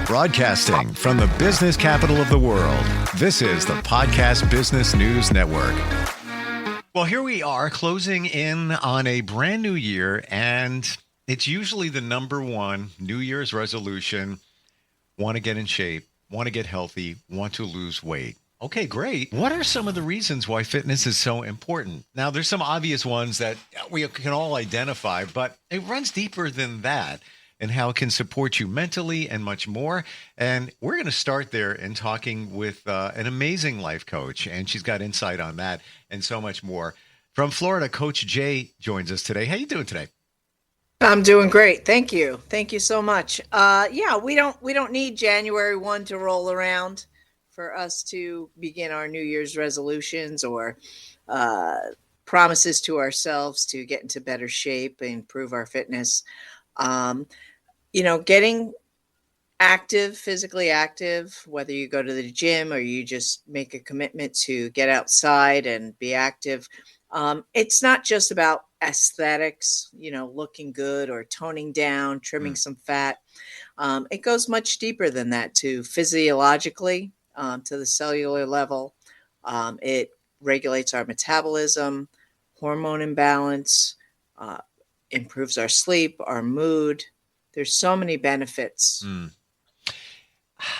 Broadcasting from the business capital of the world, this is the Podcast Business News Network. Well, here we are closing in on a brand new year, and it's usually the number one New Year's resolution. Want to get in shape, want to get healthy, want to lose weight. Okay, great. What are some of the reasons why fitness is so important? Now, there's some obvious ones that we can all identify, but it runs deeper than that, and how it can support you mentally and much more. And we're going to start there in talking with an amazing life coach, and she's got insight on that and so much more. From Florida, Coach Jay joins us today. How you doing today? I'm doing great. Thank you. Thank you so much. We don't need January 1 to roll around for us to begin our New Year's resolutions or promises to ourselves to get into better shape and improve our fitness. Getting active, physically active, whether you go to the gym or you just make a commitment to get outside and be active. It's not just about aesthetics, looking good or toning down, trimming some fat. It goes much deeper than that to physiologically, to the cellular level. It regulates our metabolism, hormone imbalance, improves our sleep, our mood. There's so many benefits.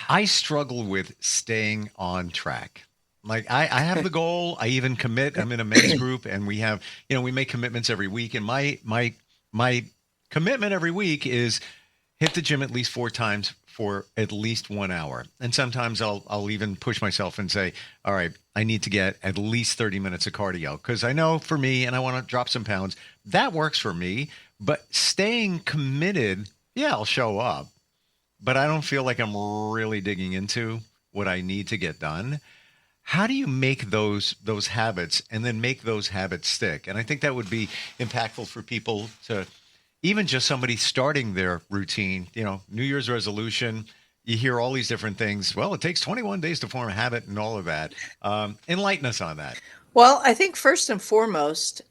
I struggle with staying on track. Like I have the goal. I even commit. I'm in a men's group, and we have, we make commitments every week. And my commitment every week is hit the gym at least 4 times for at least 1 hour. And sometimes I'll even push myself and say, all right, I need to get at least 30 minutes of cardio, because I know for me, and I want to drop some pounds, that works for me. But staying committed, yeah, I'll show up, but I don't feel like I'm really digging into what I need to get done. How do you make those habits and then make those habits stick? And I think that would be impactful for people, to even just somebody starting their routine, New Year's resolution. You hear all these different things. Well, it takes 21 days to form a habit and all of that. Enlighten us on that. Well, I think first and foremost,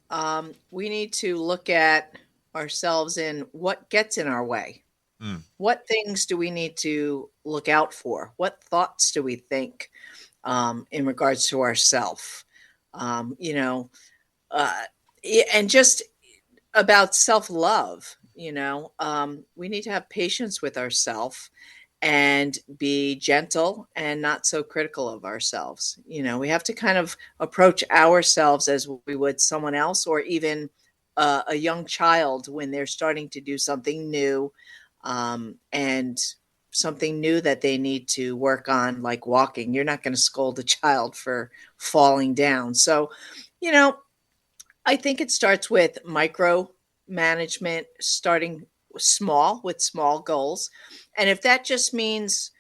we need to look at ourselves in what gets in our way. What things do we need to look out for? What thoughts do we think in regards to ourself? And just about self-love, we need to have patience with ourselves and be gentle and not so critical of ourselves. We have to kind of approach ourselves as we would someone else, or even a young child when they're starting to do something new, and something new that they need to work on, like walking. You're not going to scold a child for falling down. So, I think it starts with micro management, starting small with small goals. And if that just means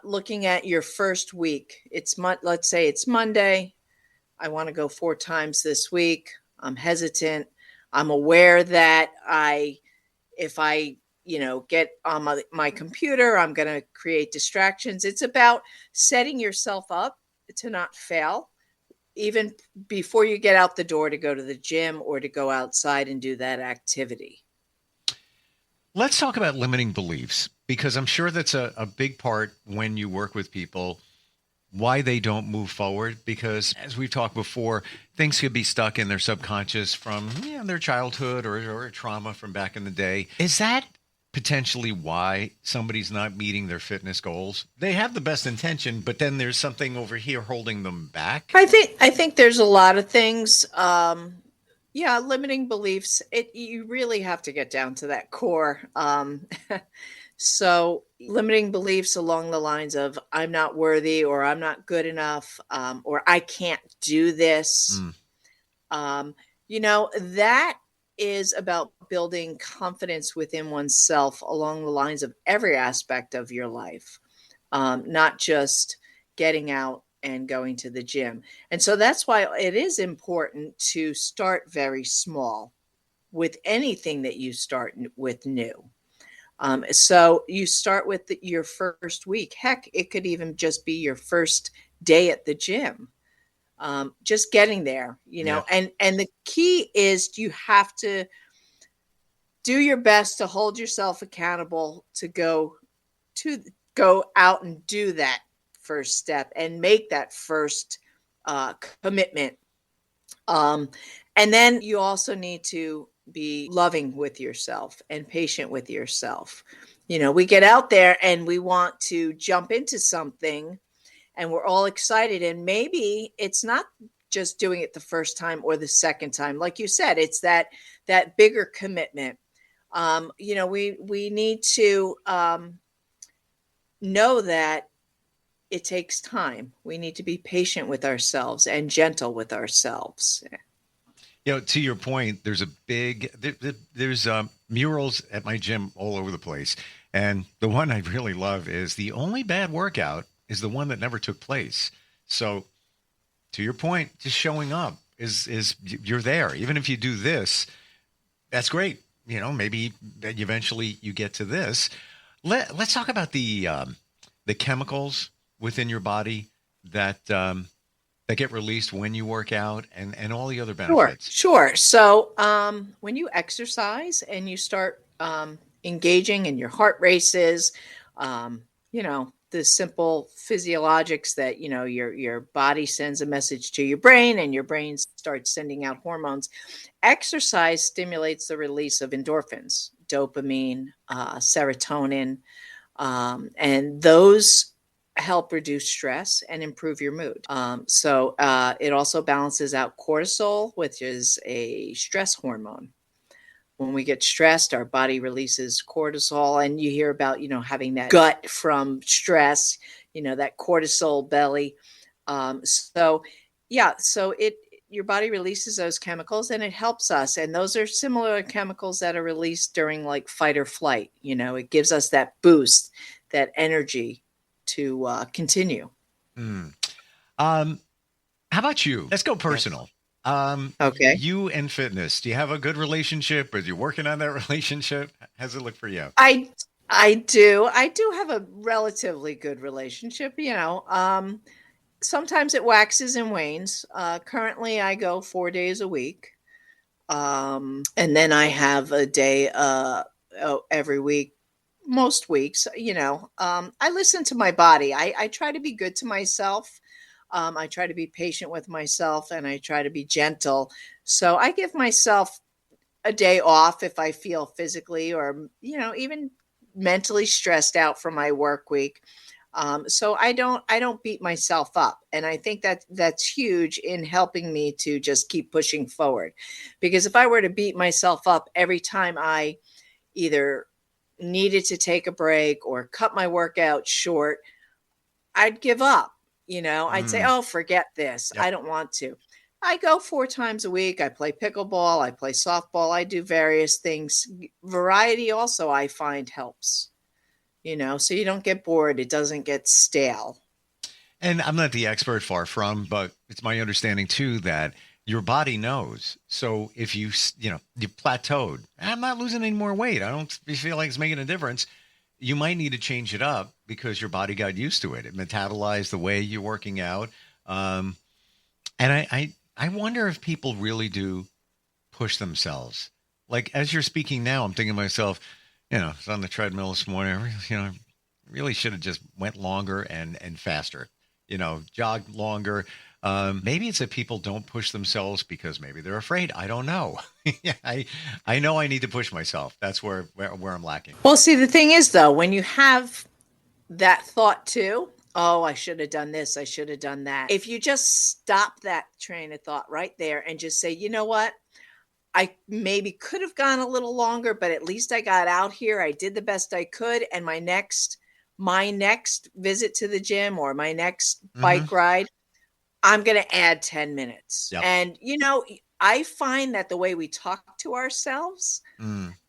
looking at your first week, let's say it's Monday. I want to go 4 times this week. I'm hesitant. I'm aware that if I get on my computer, I'm going to create distractions. It's about setting yourself up to not fail, even before you get out the door to go to the gym or to go outside and do that activity. Let's talk about limiting beliefs, because I'm sure that's a big part when you work with people, why they don't move forward. Because as we've talked before, things could be stuck in their subconscious from their childhood or a trauma from back in the day. Is that potentially why somebody's not meeting their fitness goals? They have the best intention, but then there's something over here holding them back. I think there's a lot of things. Limiting beliefs. You really have to get down to that core. So limiting beliefs along the lines of I'm not worthy, or I'm not good enough, or I can't do this. That is about building confidence within oneself along the lines of every aspect of your life, not just getting out and going to the gym. And so that's why it is important to start very small with anything that you start with new. So you start with your first week. Heck, it could even just be your first day at the gym. Just getting there, and the key is you have to do your best to hold yourself accountable to go go out and do that first step and make that first commitment. And then you also need to be loving with yourself and patient with yourself. We get out there and we want to jump into something and we're all excited. And maybe it's not just doing it the first time or the second time. Like you said, it's that bigger commitment. We need to know that it takes time. We need to be patient with ourselves and gentle with ourselves. To your point, there's there's murals at my gym all over the place. And the one I really love is the only bad workout is the one that never took place. So to your point, just showing up is you're there. Even if you do this, that's great. Maybe eventually you get to this. Let's talk about the chemicals within your body that get released when you work out and all the other benefits. Sure. So when you exercise and you start engaging and your heart races, the simple physiologics that, your body sends a message to your brain and your brain starts sending out hormones. Exercise stimulates the release of endorphins, dopamine, serotonin, and those help reduce stress and improve your mood. So it also balances out cortisol, which is a stress hormone. When we get stressed, our body releases cortisol, and you hear about, having that gut from stress, that cortisol belly. So your body releases those chemicals and it helps us. And those are similar chemicals that are released during like fight or flight. It gives us that boost, that energy to continue. How about you? Let's go personal. Okay. You and fitness. Do you have a good relationship? Are you working on that relationship? How's it look for you? I do. I do have a relatively good relationship. Sometimes it waxes and wanes. Currently, I go 4 days a week, and then I have a day every week. Most weeks, I listen to my body. I try to be good to myself. I try to be patient with myself and I try to be gentle. So I give myself a day off if I feel physically or, even mentally stressed out from my work week. So I don't beat myself up. And I think that's huge in helping me to just keep pushing forward. Because if I were to beat myself up every time I either needed to take a break or cut my workout short, I'd give up. I'd say, oh, forget this. Yep. I don't want to. I go 4 times a week. I play pickleball. I play softball. I do various things. Variety also I find helps, so you don't get bored. It doesn't get stale. And I'm not the expert, far from, but it's my understanding too that your body knows. So if you plateaued, I'm not losing any more weight. I don't feel like it's making a difference. You might need to change it up because your body got used to it. It metabolized the way you're working out. And I wonder if people really do push themselves. Like as you're speaking now, I'm thinking to myself, I was on the treadmill this morning. I really should have just went longer and faster, jogged longer. Maybe it's that people don't push themselves because maybe they're afraid. I don't know. I know I need to push myself. That's where I'm lacking. Well, see, the thing is, though, when you have that thought too, oh, I should have done this, I should have done that. If you just stop that train of thought right there and just say, you know what? I maybe could have gone a little longer, but at least I got out here. I did the best I could. And my next visit to the gym or my next bike ride, I'm going to add 10 minutes. Yep. And, I find that the way we talk to ourselves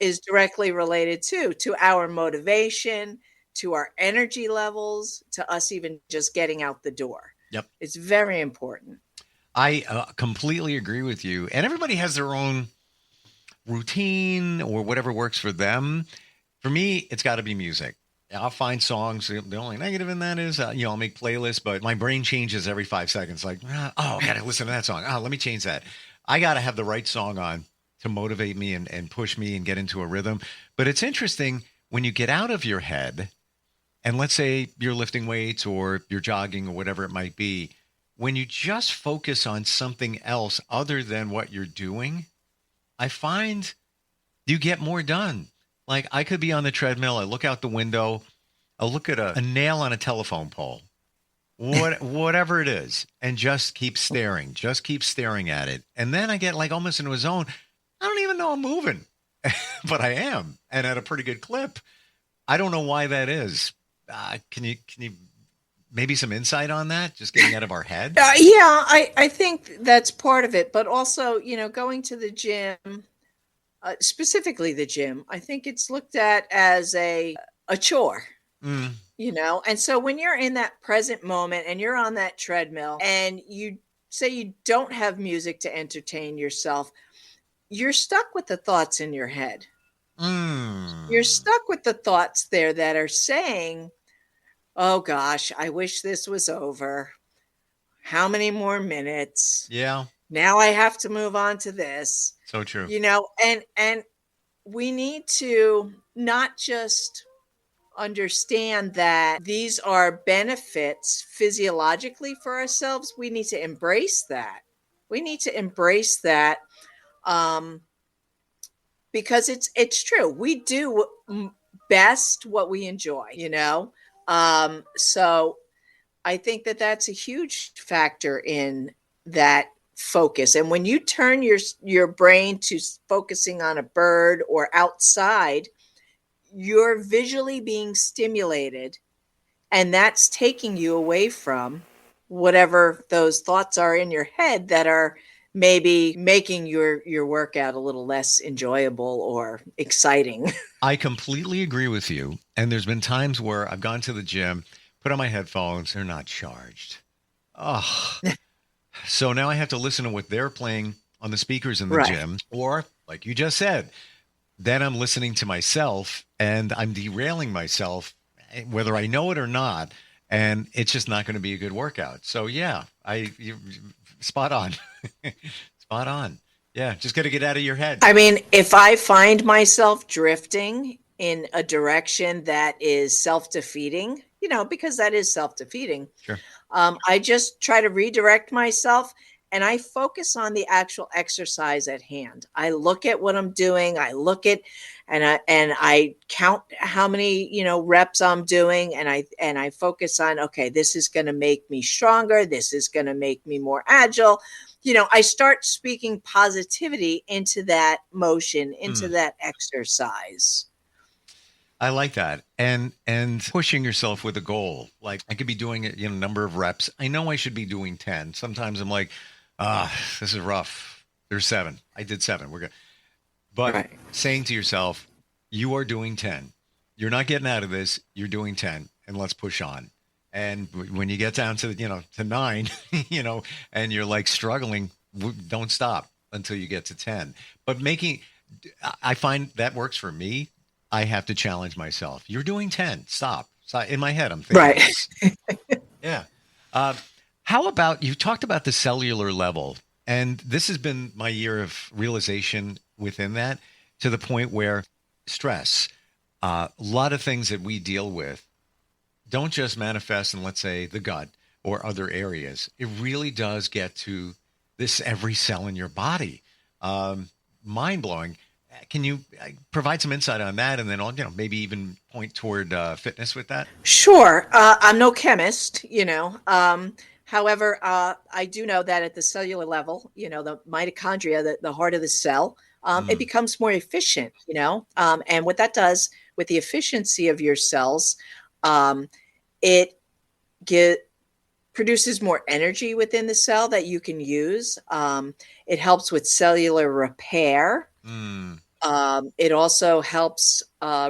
is directly related to our motivation, to our energy levels, to us even just getting out the door. Yep. It's very important. I completely agree with you. And everybody has their own routine or whatever works for them. For me, it's got to be music. I'll find songs. The only negative in that is, I'll make playlists, but my brain changes every 5 seconds. Like, I got to listen to that song. Let me change that. I got to have the right song on to motivate me and push me and get into a rhythm. But it's interesting when you get out of your head And let's say you're lifting weights or you're jogging or whatever it might be. When you just focus on something else other than what you're doing, I find you get more done. Like I could be on the treadmill, I look out the window, I'll look at a nail on a telephone pole, whatever it is, and just keep staring at it. And then I get like almost into a zone. I don't even know I'm moving, but I am, and at a pretty good clip. I don't know why that is. Can you maybe some insight on that? Just getting out of our head. Yeah, I think that's part of it, but also, going to the gym, specifically the gym, I think it's looked at as a chore. Mm, And so when you're in that present moment and you're on that treadmill and you say you don't have music to entertain yourself, you're stuck with the thoughts in your head. You're mm. stuck with the thoughts there that are saying, oh gosh, I wish this was over. How many more minutes? Yeah, Now I have to move on to this. so true. And we need to not just understand that these are benefits physiologically for ourselves. We need to embrace that. We need to embrace that, um, because it's true. We do best what we enjoy. So I think that that's a huge factor in that focus. And when you turn your brain to focusing on a bird or outside, you're visually being stimulated, and that's taking you away from whatever those thoughts are in your head that are maybe making your workout a little less enjoyable or exciting. I completely agree with you. And there's been times where I've gone to the gym, put on my headphones, they're not charged. Oh, so now I have to listen to what they're playing on the speakers in the Right. gym, or like you just said, then I'm listening to myself and I'm derailing myself, whether I know it or not. And it's just not going to be a good workout. So yeah, you spot on, spot on. Yeah, just got to get out of your head. I mean, if I find myself drifting in a direction that is self-defeating, because that is self-defeating, Sure. I just try to redirect myself and I focus on the actual exercise at hand. I look at what I'm doing. I look at and I count how many, reps I'm doing, and I focus on, okay, this is going to make me stronger. This is going to make me more agile. I start speaking positivity into that motion, into Hmm. that exercise. I like that. And pushing yourself with a goal. Like I could be doing it, number of reps. I know I should be doing 10. Sometimes I'm like, this is rough. There's 7. I did 7. We're good. But Right. saying to yourself, you are doing 10. You're not getting out of this. You're doing 10 and let's push on. And when you get down to, to 9, and you're like struggling, don't stop until you get to 10. But I find that works for me. I have to challenge myself. You're doing 10. Stop. In my head, I'm thinking Right. this. Yeah. Uh, how about you talked about the cellular level? And this has been my year of realization within that, to the point where stress, a lot of things that we deal with don't just manifest in, let's say, the gut or other areas. It really does get to this every cell in your body. Mind blowing. Can you provide some insight on that, and then maybe even point toward fitness with that? Sure. I'm no chemist. However, I do know that at the cellular level, the mitochondria, the heart of the cell, it Mm, becomes more efficient, and what that does with the efficiency of your cells, um, it get produces more energy within the cell that you can use. It helps with cellular repair. mm. It also helps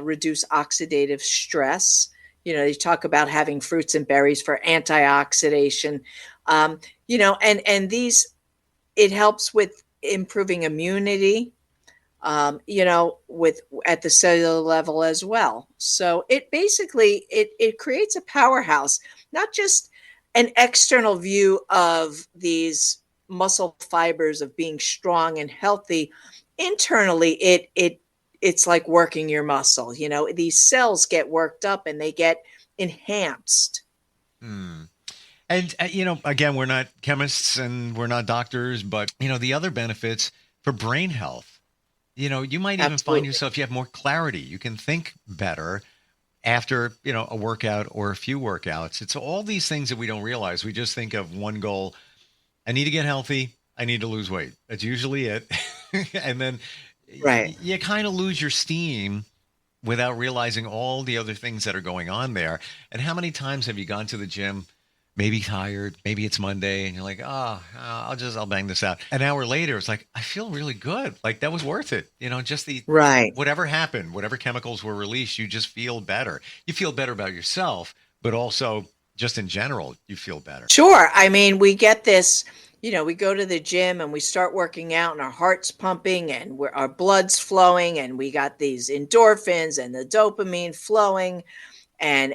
reduce oxidative stress. You talk about having fruits and berries for antioxidation. And these, it helps with improving immunity. With at the cellular level as well. So it basically it creates a powerhouse, not just an external view of these muscle fibers of being strong and healthy. Internally, it's like working your muscle. These cells get worked up and they get enhanced. Hmm. And, again, we're not chemists and we're not doctors, but, the other benefits for brain health, you might even find Absolutely. yourself, you have more clarity. You can think better after, a workout or a few workouts. It's all these things that we don't realize. We just think of one goal. I need to get healthy. I need to lose weight. That's usually it. And then Right. you kind of lose your steam without realizing all the other things that are going on there. And how many times have you gone to the gym, maybe tired, maybe it's Monday, and you're like, I'll bang this out. An hour later, it's like, I feel really good. Like that was worth it. Just Right. whatever happened, whatever chemicals were released, you just feel better. You feel better about yourself, but also just in general, you feel better. Sure. I mean, we get this, we go to the gym and we start working out and our heart's pumping and our blood's flowing and we got these endorphins and the dopamine flowing and,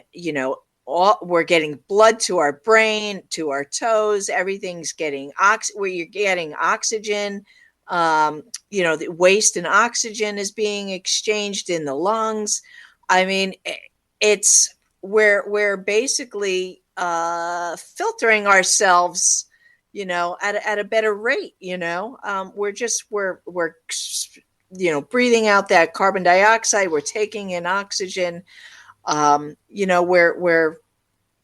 we're getting blood to our brain, to our toes, everything's getting where you're getting oxygen. The waste and oxygen is being exchanged in the lungs. I mean, it's we're basically filtering ourselves, at a better rate. We're breathing out that carbon dioxide. We're taking in oxygen. We're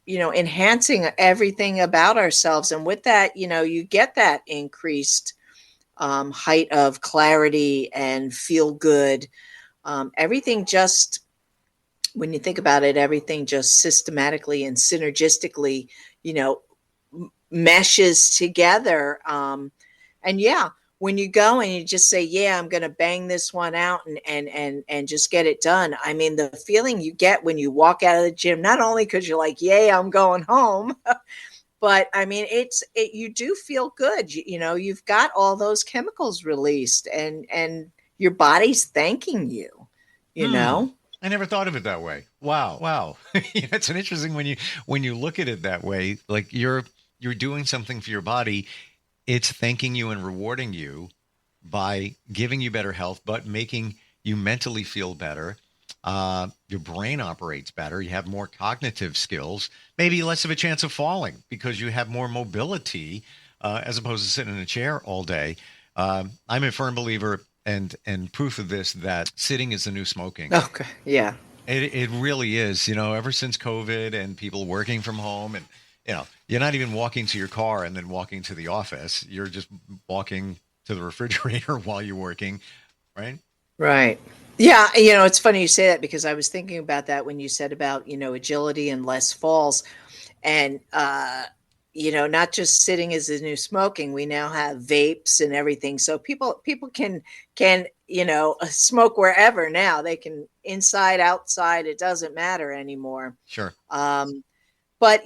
enhancing everything about ourselves, and with that, you get that increased height of clarity and feel good. Everything just, when you think about it, everything just systematically and synergistically, meshes together. And yeah, when you go and you just say, yeah, I'm going to bang this one out and just get it done. I mean, the feeling you get when you walk out of the gym, not only because you're like, yay, I'm going home, but I mean, you do feel good. You've got all those chemicals released and your body's thanking you, you Hmm. know? I never thought of it that way. Wow. Wow. It's an interesting when you look at it that way, like you're doing something for your body. It's thanking you and rewarding you by giving you better health, but making you mentally feel better. Your brain operates better. You have more cognitive skills, maybe less of a chance of falling because you have more mobility as opposed to sitting in a chair all day. I'm a firm believer and proof of this that sitting is the new smoking. Okay. Yeah. It really is. Ever since COVID and people working from home and you're not even walking to your car and then walking to the office. You're just walking to the refrigerator while you're working, right? Right. Yeah, it's funny you say that because I was thinking about that when you said about, agility and less falls. And not just sitting is the new smoking. We now have vapes and everything. So people can, smoke wherever now. They can inside, outside, it doesn't matter anymore. Sure. But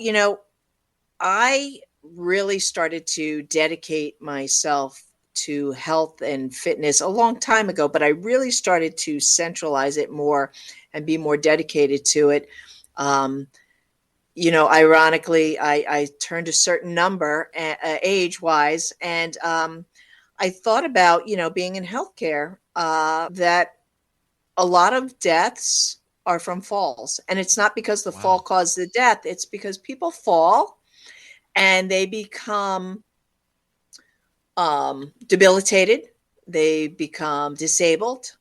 I really started to dedicate myself to health and fitness a long time ago, but I really started to centralize it more and be more dedicated to it. Ironically, I turned a certain number age wise, and I thought about, being in healthcare, that a lot of deaths are from falls. And it's not because the fall Wow. caused the death, it's because people fall and they become debilitated, they become disabled.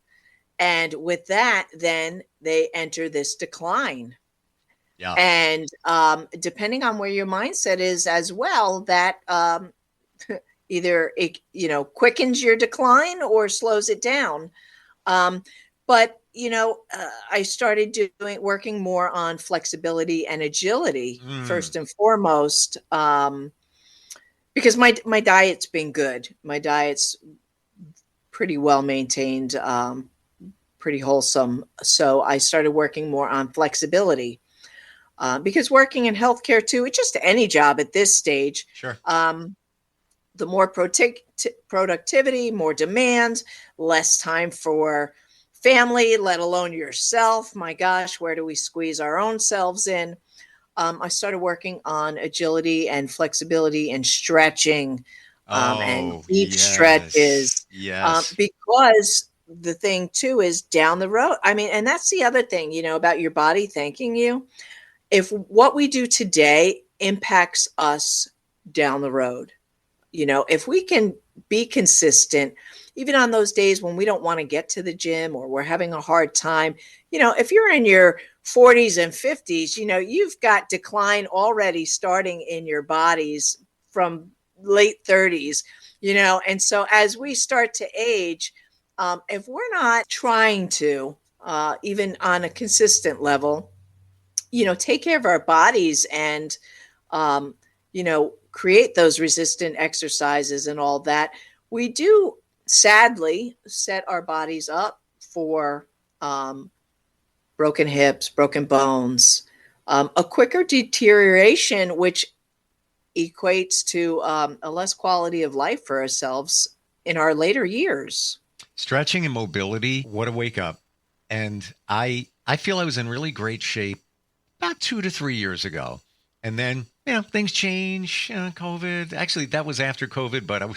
And with that, then they enter this decline. Yeah. And depending on where your mindset is as well, that either it quickens your decline or slows it down. But I started working more on flexibility and agility Mm. first and foremost, because my diet's been good. My diet's pretty well maintained, pretty wholesome. So I started working more on flexibility. Because working in healthcare too, it's just any job at this stage. Sure. The more productivity, more demand, less time for family, let alone yourself. My gosh, where do we squeeze our own selves in? I started working on agility and flexibility and stretching, and Oh, deep stretches, yes. Yes. because the thing too is down the road. I mean, and that's the other thing, about your body thanking you if what we do today impacts us down the road, if we can be consistent, even on those days when we don't want to get to the gym or we're having a hard time, if you're in your 40s and 50s, you've got decline already starting in your bodies from late 30s, and so as we start to age, if we're not trying to, even on a consistent level, take care of our bodies and, create those resistant exercises and all that, we do sadly set our bodies up for broken hips, broken bones, a quicker deterioration, which equates to a less quality of life for ourselves in our later years. Stretching and mobility, what a wake up. And I feel I was in really great shape about 2 to 3 years ago. And then, things change, COVID. Actually, that was after COVID, but I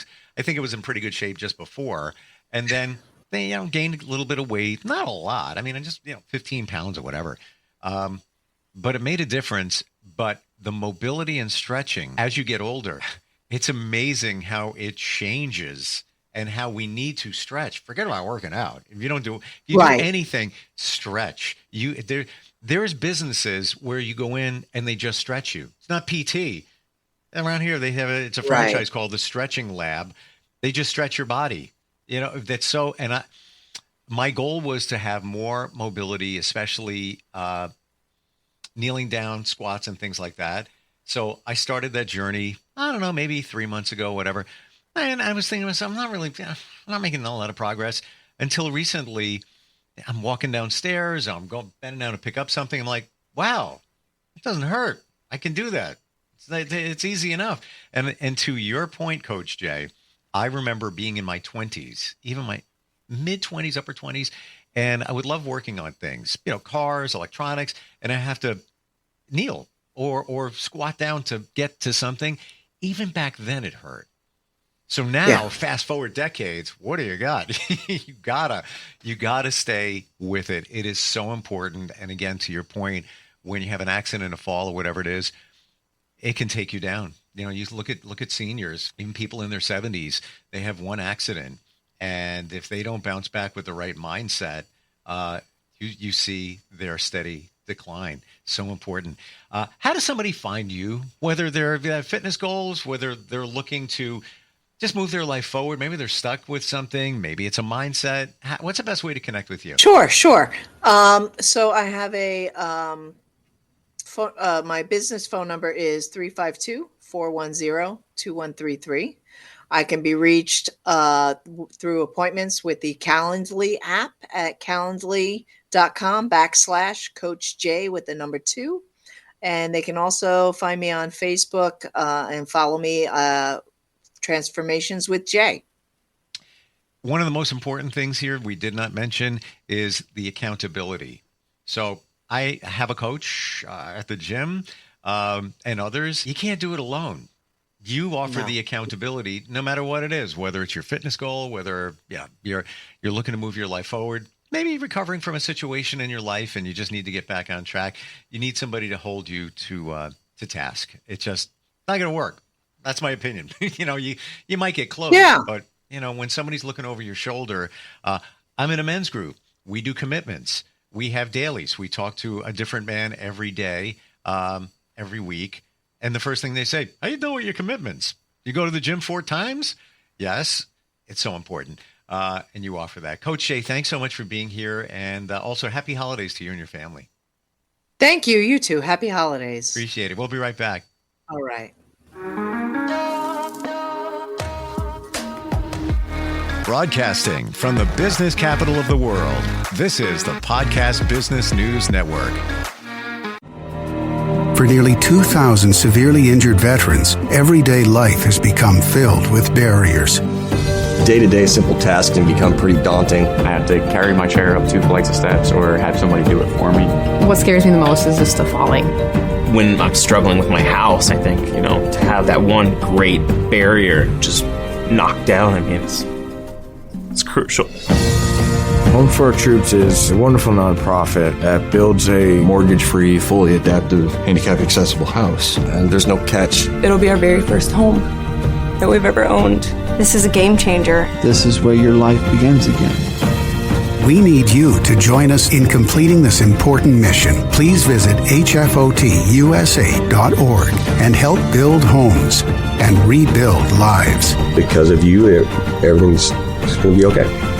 think it was in pretty good shape just before. And then they, gained a little bit of weight, not a lot. I mean, I just, 15 pounds or whatever. But it made a difference. But the mobility and stretching as you get older, it's amazing how it changes and how we need to stretch. Forget about working out. If you do anything, stretch. There's businesses where you go in and they just stretch you. It's not PT. Around here, it's a franchise called the Stretching Lab. They just stretch your body. That's so. And my goal was to have more mobility, especially kneeling down, squats, and things like that. So I started that journey, I don't know, maybe 3 months ago, whatever. And I was thinking to myself, I'm not making a lot of progress until recently. I'm walking downstairs, I'm bending down to pick up something. I'm like, wow, it doesn't hurt. I can do that. It's easy enough. And to your point, Coach Jay, I remember being in my 20s, even my mid-20s, upper 20s, and I would love working on things, cars, electronics, and I have to kneel or squat down to get to something. Even back then it hurt. So now, fast forward decades, what do you got? you gotta stay with it. It is so important. And again, to your point, when you have an accident, a fall, or whatever it is, it can take you down. You look at seniors, even people in their 70s, they have one accident, and if they don't bounce back with the right mindset, you see their steady decline. So important. How does somebody find you? Whether they have fitness goals, whether they're looking to just move their life forward. Maybe they're stuck with something. Maybe it's a mindset. What's the best way to connect with you? Sure. So I have my business phone number is 352-410-2133. I can be reached through appointments with the Calendly app at calendly.com/Coach J with the number 2. And they can also find me on Facebook and follow me, Transformations with Jay. One of the most important things here we did not mention is the accountability. So I have a coach at the gym and others. You can't do it alone. You offer the accountability no matter what it is, whether it's your fitness goal, whether you're looking to move your life forward, maybe recovering from a situation in your life and you just need to get back on track. You need somebody to hold you to task. It's just not going to work. That's my opinion. You might get close, but when somebody's looking over your shoulder, I'm in a men's group. We do commitments. We have dailies. We talk to a different man every day, every week. And the first thing they say, how you doing with your commitments? You go to the gym 4 times? Yes, it's so important. And you offer that. Coach Jay, thanks so much for being here. And also happy holidays to you and your family. Thank you. You too. Happy holidays. Appreciate it. We'll be right back. All right. Broadcasting from the business capital of the world, this is the Podcast Business News Network. For nearly 2,000 severely injured veterans, everyday life has become filled with barriers. Day-to-day simple tasks can become pretty daunting. I have to carry my chair up 2 flights of steps or have somebody do it for me. What scares me the most is just the falling. When I'm struggling with my house, I think, to have that one great barrier just knocked down, it's crucial. Home for Our Troops is a wonderful nonprofit that builds a mortgage-free, fully adaptive, handicap-accessible house. And there's no catch. It'll be our very first home that we've ever owned. This is a game changer. This is where your life begins again. We need you to join us in completing this important mission. Please visit hfotusa.org and help build homes and rebuild lives. Because of you, everything's going to be okay.